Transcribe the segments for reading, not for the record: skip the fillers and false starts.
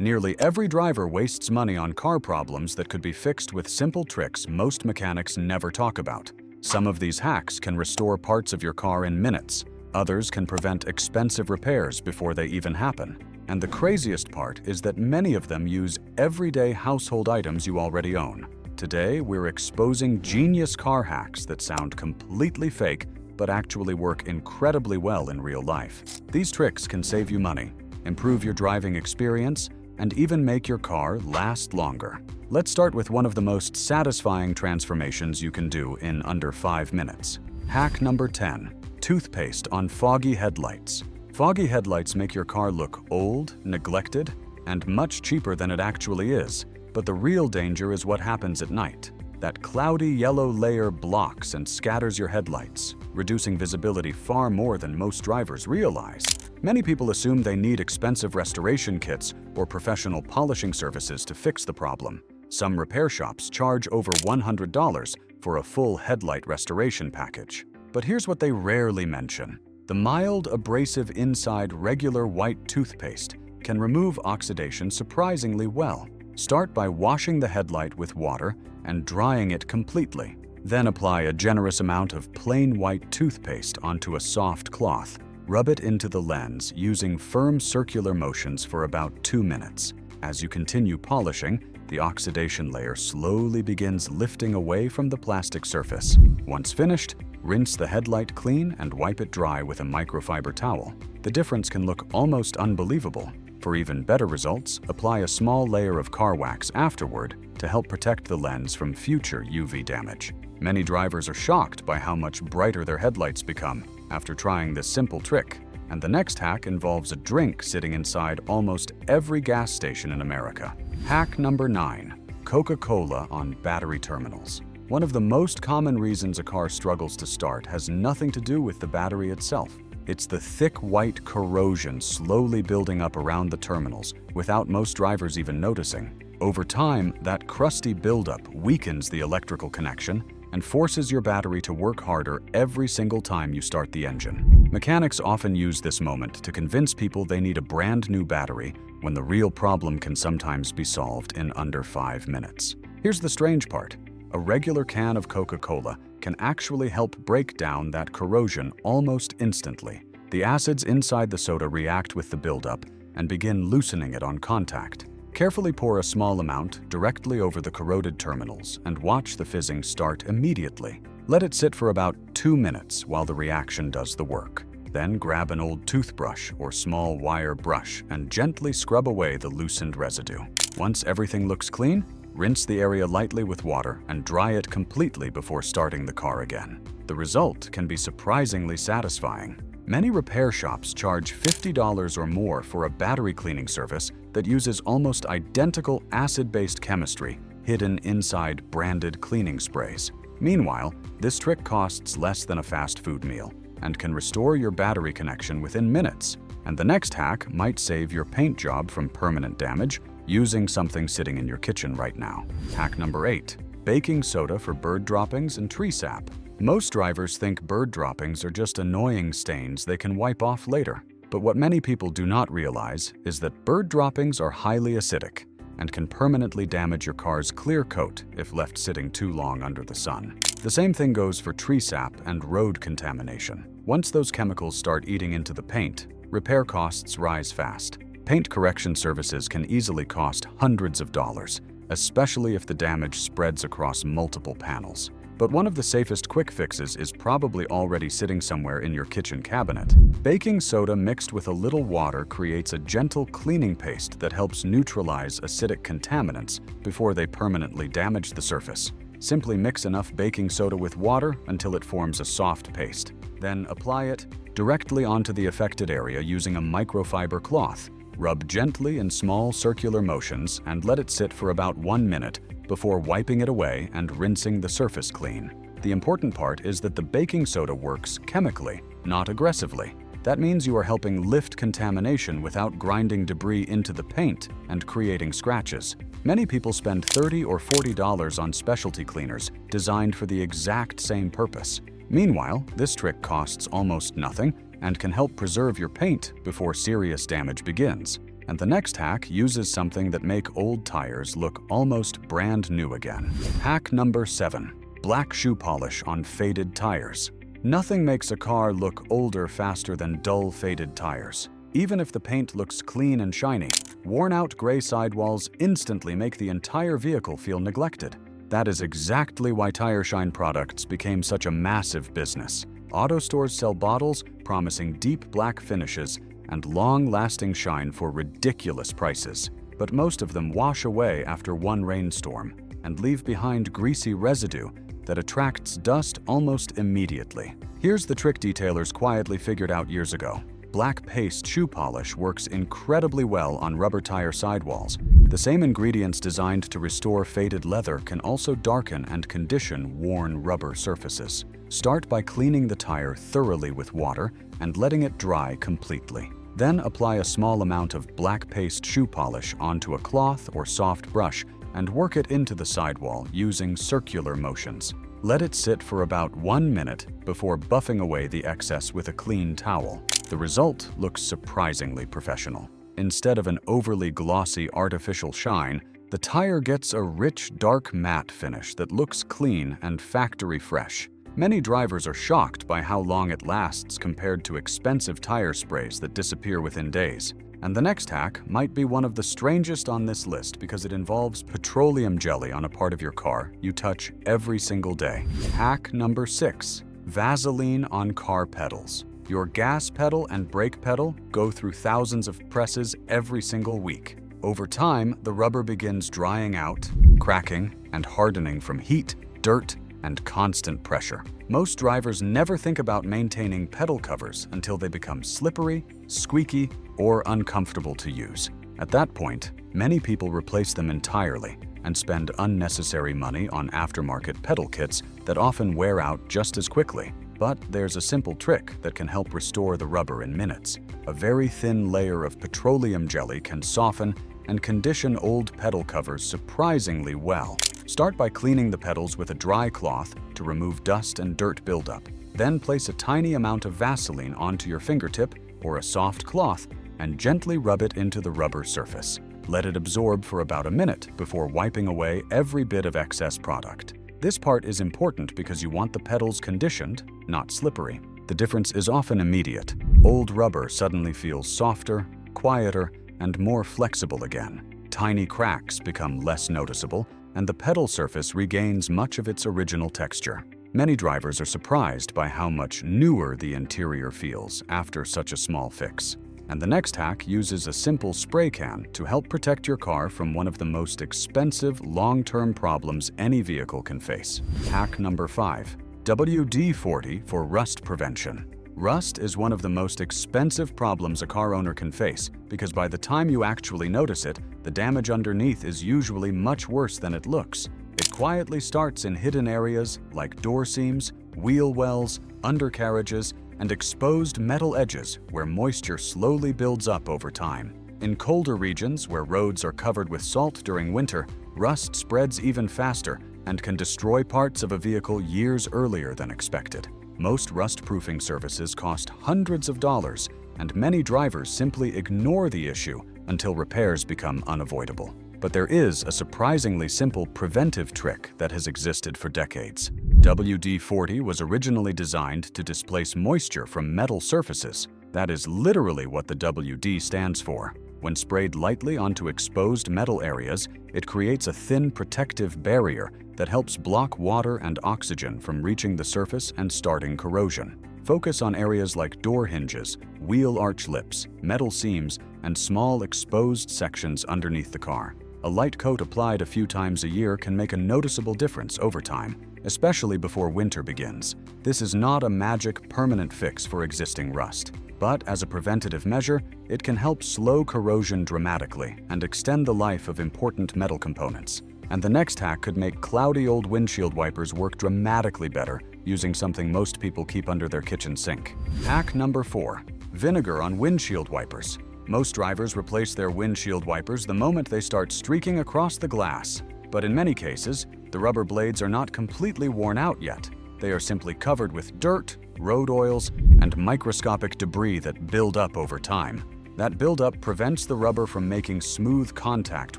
Nearly every driver wastes money on car problems that could be fixed with simple tricks most mechanics never talk about. Some of these hacks can restore parts of your car in minutes. Others can prevent expensive repairs before they even happen. And the craziest part is that many of them use everyday household items you already own. Today, we're exposing genius car hacks that sound completely fake but actually work incredibly well in real life. These tricks can save you money, improve your driving experience, and even make your car last longer. Let's start with one of the most satisfying transformations you can do in under 5 minutes. Hack number 10. Toothpaste on foggy headlights. Foggy headlights make your car look old, neglected, and much cheaper than it actually is. But the real danger is what happens at night. That cloudy yellow layer blocks and scatters your headlights, reducing visibility far more than most drivers realize. Many people assume they need expensive restoration kits or professional polishing services to fix the problem. Some repair shops charge over $100 for a full headlight restoration package. But here's what they rarely mention. The mild, abrasive inside regular white toothpaste can remove oxidation surprisingly well. Start by washing the headlight with water and drying it completely. Then apply a generous amount of plain white toothpaste onto a soft cloth. Rub it into the lens using firm circular motions for about 2 minutes. As you continue polishing, the oxidation layer slowly begins lifting away from the plastic surface. Once finished, rinse the headlight clean and wipe it dry with a microfiber towel. The difference can look almost unbelievable. For even better results, apply a small layer of car wax afterward to help protect the lens from future UV damage. Many drivers are shocked by how much brighter their headlights become after trying this simple trick. And the next hack involves a drink sitting inside almost every gas station in America. Hack number 9. Coca-Cola on battery terminals. One of the most common reasons a car struggles to start has nothing to do with the battery itself. It's the thick white corrosion slowly building up around the terminals without most drivers even noticing. Over time, that crusty buildup weakens the electrical connection and forces your battery to work harder every single time you start the engine. Mechanics often use this moment to convince people they need a brand new battery when the real problem can sometimes be solved in under 5 minutes. Here's the strange part. A regular can of Coca-Cola can actually help break down that corrosion almost instantly. The acids inside the soda react with the buildup and begin loosening it on contact. Carefully pour a small amount directly over the corroded terminals and watch the fizzing start immediately. Let it sit for about 2 minutes while the reaction does the work. Then grab an old toothbrush or small wire brush and gently scrub away the loosened residue. Once everything looks clean, rinse the area lightly with water and dry it completely before starting the car again. The result can be surprisingly satisfying. Many repair shops charge $50 or more for a battery cleaning service that uses almost identical acid-based chemistry hidden inside branded cleaning sprays. Meanwhile, this trick costs less than a fast food meal and can restore your battery connection within minutes. And the next hack might save your paint job from permanent damage using something sitting in your kitchen right now. Hack number 8. Baking soda for bird droppings and tree sap. Most drivers think bird droppings are just annoying stains they can wipe off later. But what many people do not realize is that bird droppings are highly acidic and can permanently damage your car's clear coat if left sitting too long under the sun. The same thing goes for tree sap and road contamination. Once those chemicals start eating into the paint, repair costs rise fast. Paint correction services can easily cost hundreds of dollars, especially if the damage spreads across multiple panels. But one of the safest quick fixes is probably already sitting somewhere in your kitchen cabinet. Baking soda mixed with a little water creates a gentle cleaning paste that helps neutralize acidic contaminants before they permanently damage the surface. Simply mix enough baking soda with water until it forms a soft paste. Then apply it directly onto the affected area using a microfiber cloth. Rub gently in small circular motions and let it sit for about 1 minute before wiping it away and rinsing the surface clean. The important part is that the baking soda works chemically, not aggressively. That means you are helping lift contamination without grinding debris into the paint and creating scratches. Many people spend $30 or $40 on specialty cleaners designed for the exact same purpose. Meanwhile, this trick costs almost nothing and can help preserve your paint before serious damage begins. And the next hack uses something that make old tires look almost brand new again. Hack number 7. Black shoe polish on faded tires. Nothing makes a car look older faster than dull, faded tires. Even if the paint looks clean and shiny, worn-out gray sidewalls instantly make the entire vehicle feel neglected. That is exactly why Tire Shine products became such a massive business. Auto stores sell bottles promising deep black finishes and long-lasting shine for ridiculous prices. But most of them wash away after one rainstorm and leave behind greasy residue that attracts dust almost immediately. Here's the trick detailers quietly figured out years ago. Black paste shoe polish works incredibly well on rubber tire sidewalls. The same ingredients designed to restore faded leather can also darken and condition worn rubber surfaces. Start by cleaning the tire thoroughly with water and letting it dry completely. Then apply a small amount of black paste shoe polish onto a cloth or soft brush and work it into the sidewall using circular motions. Let it sit for about 1 minute before buffing away the excess with a clean towel. The result looks surprisingly professional. Instead of an overly glossy artificial shine, the tire gets a rich, dark matte finish that looks clean and factory fresh. Many drivers are shocked by how long it lasts compared to expensive tire sprays that disappear within days. And the next hack might be one of the strangest on this list because it involves petroleum jelly on a part of your car you touch every single day. Hack number 6. Vaseline on car pedals. Your gas pedal and brake pedal go through thousands of presses every single week. Over time, the rubber begins drying out, cracking, and hardening from heat, dirt, and constant pressure. Most drivers never think about maintaining pedal covers until they become slippery, squeaky, or uncomfortable to use. At that point, many people replace them entirely and spend unnecessary money on aftermarket pedal kits that often wear out just as quickly. But there's a simple trick that can help restore the rubber in minutes. A very thin layer of petroleum jelly can soften and condition old pedal covers surprisingly well. Start by cleaning the pedals with a dry cloth to remove dust and dirt buildup. Then place a tiny amount of Vaseline onto your fingertip or a soft cloth and gently rub it into the rubber surface. Let it absorb for about a minute before wiping away every bit of excess product. This part is important because you want the pedals conditioned, not slippery. The difference is often immediate. Old rubber suddenly feels softer, quieter, and more flexible again. Tiny cracks become less noticeable, and the pedal surface regains much of its original texture. Many drivers are surprised by how much newer the interior feels after such a small fix. And the next hack uses a simple spray can to help protect your car from one of the most expensive long-term problems any vehicle can face. Hack number 5. WD-40 for rust prevention. Rust is one of the most expensive problems a car owner can face because by the time you actually notice it, the damage underneath is usually much worse than it looks. It quietly starts in hidden areas like door seams, wheel wells, undercarriages, and exposed metal edges where moisture slowly builds up over time. In colder regions where roads are covered with salt during winter, rust spreads even faster and can destroy parts of a vehicle years earlier than expected. Most rust-proofing services cost hundreds of dollars, and many drivers simply ignore the issue until repairs become unavoidable. But there is a surprisingly simple preventive trick that has existed for decades. WD-40 was originally designed to displace moisture from metal surfaces. That is literally what the WD stands for. When sprayed lightly onto exposed metal areas, it creates a thin protective barrier that helps block water and oxygen from reaching the surface and starting corrosion. Focus on areas like door hinges, wheel arch lips, metal seams, and small exposed sections underneath the car. A light coat applied a few times a year can make a noticeable difference over time, especially before winter begins. This is not a magic permanent fix for existing rust, but as a preventative measure, it can help slow corrosion dramatically and extend the life of important metal components. And the next hack could make cloudy old windshield wipers work dramatically better using something most people keep under their kitchen sink. Hack number 4. Vinegar on windshield wipers. Most drivers replace their windshield wipers the moment they start streaking across the glass. But in many cases, the rubber blades are not completely worn out yet. They are simply covered with dirt, road oils, and microscopic debris that build up over time. That buildup prevents the rubber from making smooth contact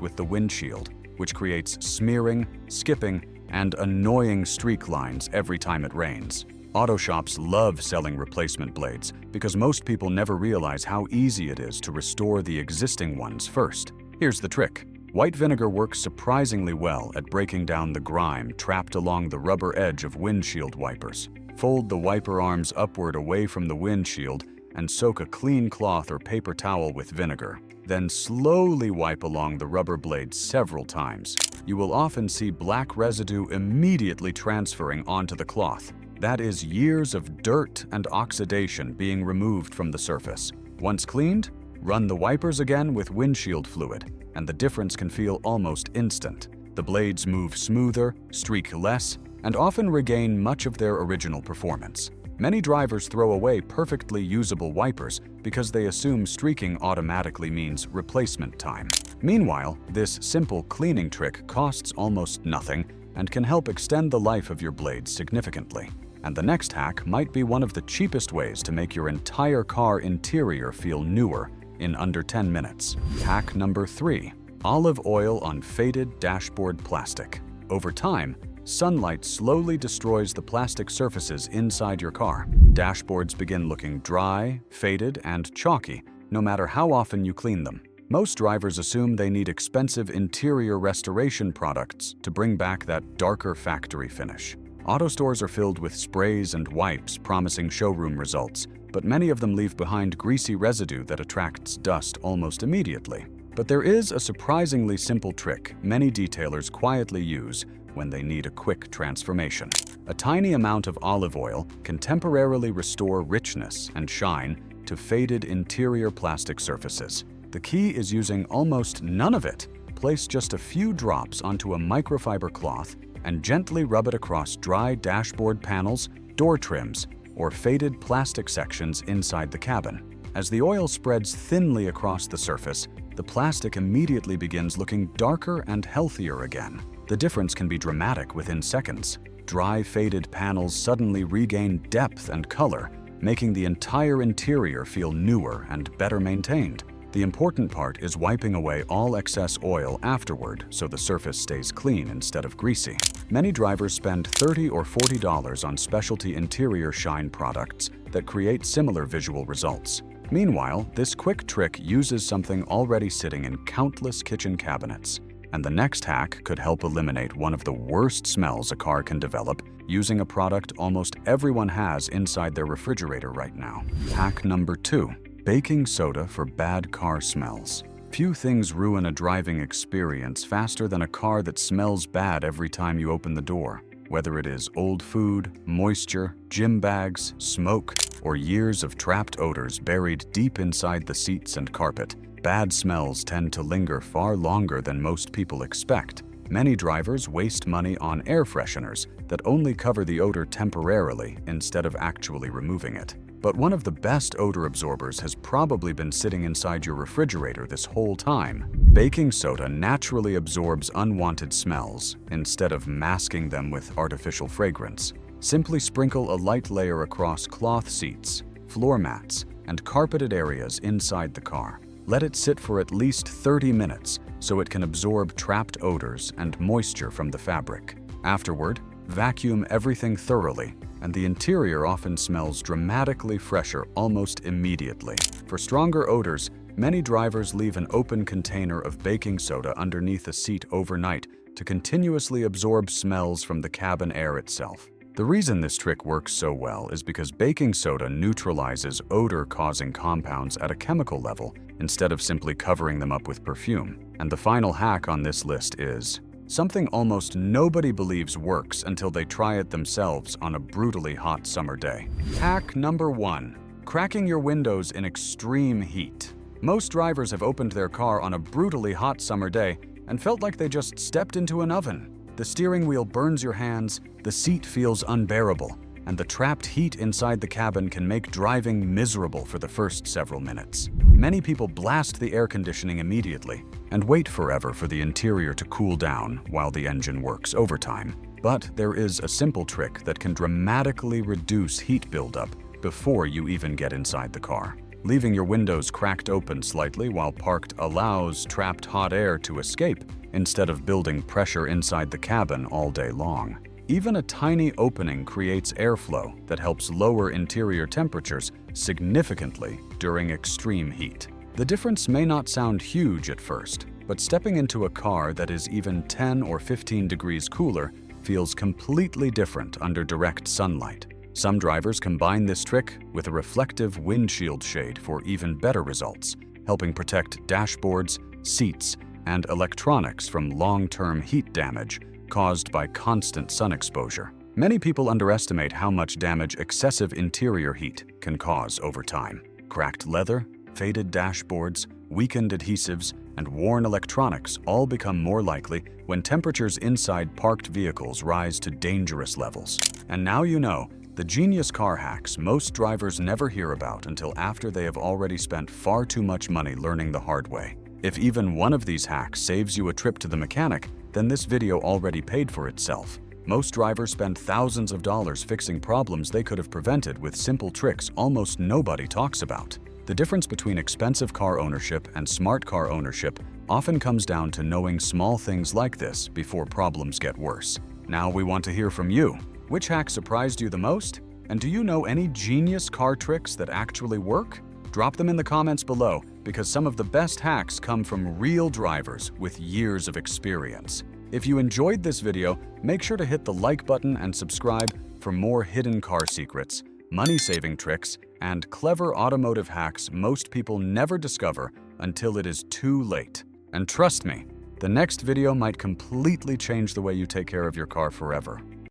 with the windshield, which creates smearing, skipping, and annoying streak lines every time it rains. Auto shops love selling replacement blades because most people never realize how easy it is to restore the existing ones first. Here's the trick. White vinegar works surprisingly well at breaking down the grime trapped along the rubber edge of windshield wipers. Fold the wiper arms upward away from the windshield and soak a clean cloth or paper towel with vinegar. Then slowly wipe along the rubber blades several times. You will often see black residue immediately transferring onto the cloth. That is years of dirt and oxidation being removed from the surface. Once cleaned, run the wipers again with windshield fluid, and the difference can feel almost instant. The blades move smoother, streak less, and often regain much of their original performance. Many drivers throw away perfectly usable wipers because they assume streaking automatically means replacement time. Meanwhile, this simple cleaning trick costs almost nothing and can help extend the life of your blades significantly. And the next hack might be one of the cheapest ways to make your entire car interior feel newer in under 10 minutes. Hack number 3. Olive oil on faded dashboard plastic. Over time, sunlight slowly destroys the plastic surfaces inside your car. Dashboards begin looking dry, faded, and chalky, no matter how often you clean them. Most drivers assume they need expensive interior restoration products to bring back that darker factory finish. Auto stores are filled with sprays and wipes promising showroom results, but many of them leave behind greasy residue that attracts dust almost immediately. But there is a surprisingly simple trick many detailers quietly use when they need a quick transformation. A tiny amount of olive oil can temporarily restore richness and shine to faded interior plastic surfaces. The key is using almost none of it. Place just a few drops onto a microfiber cloth and gently rub it across dry dashboard panels, door trims, or faded plastic sections inside the cabin. As the oil spreads thinly across the surface, the plastic immediately begins looking darker and healthier again. The difference can be dramatic within seconds. Dry, faded panels suddenly regain depth and color, making the entire interior feel newer and better maintained. The important part is wiping away all excess oil afterward so the surface stays clean instead of greasy. Many drivers spend $30 or $40 on specialty interior shine products that create similar visual results. Meanwhile, this quick trick uses something already sitting in countless kitchen cabinets. And the next hack could help eliminate one of the worst smells a car can develop using a product almost everyone has inside their refrigerator right now. Hack number 2. Baking soda for bad car smells. Few things ruin a driving experience faster than a car that smells bad every time you open the door. Whether it is old food, moisture, gym bags, smoke, or years of trapped odors buried deep inside the seats and carpet, bad smells tend to linger far longer than most people expect. Many drivers waste money on air fresheners that only cover the odor temporarily instead of actually removing it. But one of the best odor absorbers has probably been sitting inside your refrigerator this whole time. Baking soda naturally absorbs unwanted smells instead of masking them with artificial fragrance. Simply sprinkle a light layer across cloth seats, floor mats, and carpeted areas inside the car. Let it sit for at least 30 minutes so it can absorb trapped odors and moisture from the fabric. Afterward, vacuum everything thoroughly, and the interior often smells dramatically fresher almost immediately. For stronger odors, many drivers leave an open container of baking soda underneath a seat overnight to continuously absorb smells from the cabin air itself. The reason this trick works so well is because baking soda neutralizes odor-causing compounds at a chemical level instead of simply covering them up with perfume. And the final hack on this list is something almost nobody believes works until they try it themselves on a brutally hot summer day. Hack number 1. Cracking your windows in extreme heat. Most drivers have opened their car on a brutally hot summer day and felt like they just stepped into an oven. The steering wheel burns your hands, the seat feels unbearable, and the trapped heat inside the cabin can make driving miserable for the first several minutes. Many people blast the air conditioning immediately and wait forever for the interior to cool down while the engine works overtime. But there is a simple trick that can dramatically reduce heat buildup before you even get inside the car. Leaving your windows cracked open slightly while parked allows trapped hot air to escape instead of building pressure inside the cabin all day long. Even a tiny opening creates airflow that helps lower interior temperatures significantly during extreme heat. The difference may not sound huge at first, but stepping into a car that is even 10 or 15 degrees cooler feels completely different under direct sunlight. Some drivers combine this trick with a reflective windshield shade for even better results, helping protect dashboards, seats, and electronics from long-term heat damage caused by constant sun exposure. Many people underestimate how much damage excessive interior heat can cause over time. Cracked leather, faded dashboards, weakened adhesives, and worn electronics all become more likely when temperatures inside parked vehicles rise to dangerous levels. And now you know the genius car hacks most drivers never hear about until after they have already spent far too much money learning the hard way. If even one of these hacks saves you a trip to the mechanic, then this video already paid for itself. Most drivers spend thousands of dollars fixing problems they could have prevented with simple tricks almost nobody talks about. The difference between expensive car ownership and smart car ownership often comes down to knowing small things like this before problems get worse. Now we want to hear from you. Which hack surprised you the most? And do you know any genius car tricks that actually work? Drop them in the comments below, because some of the best hacks come from real drivers with years of experience. If you enjoyed this video, make sure to hit the like button and subscribe for more hidden car secrets, money-saving tricks, and clever automotive hacks most people never discover until it is too late. And trust me, the next video might completely change the way you take care of your car forever.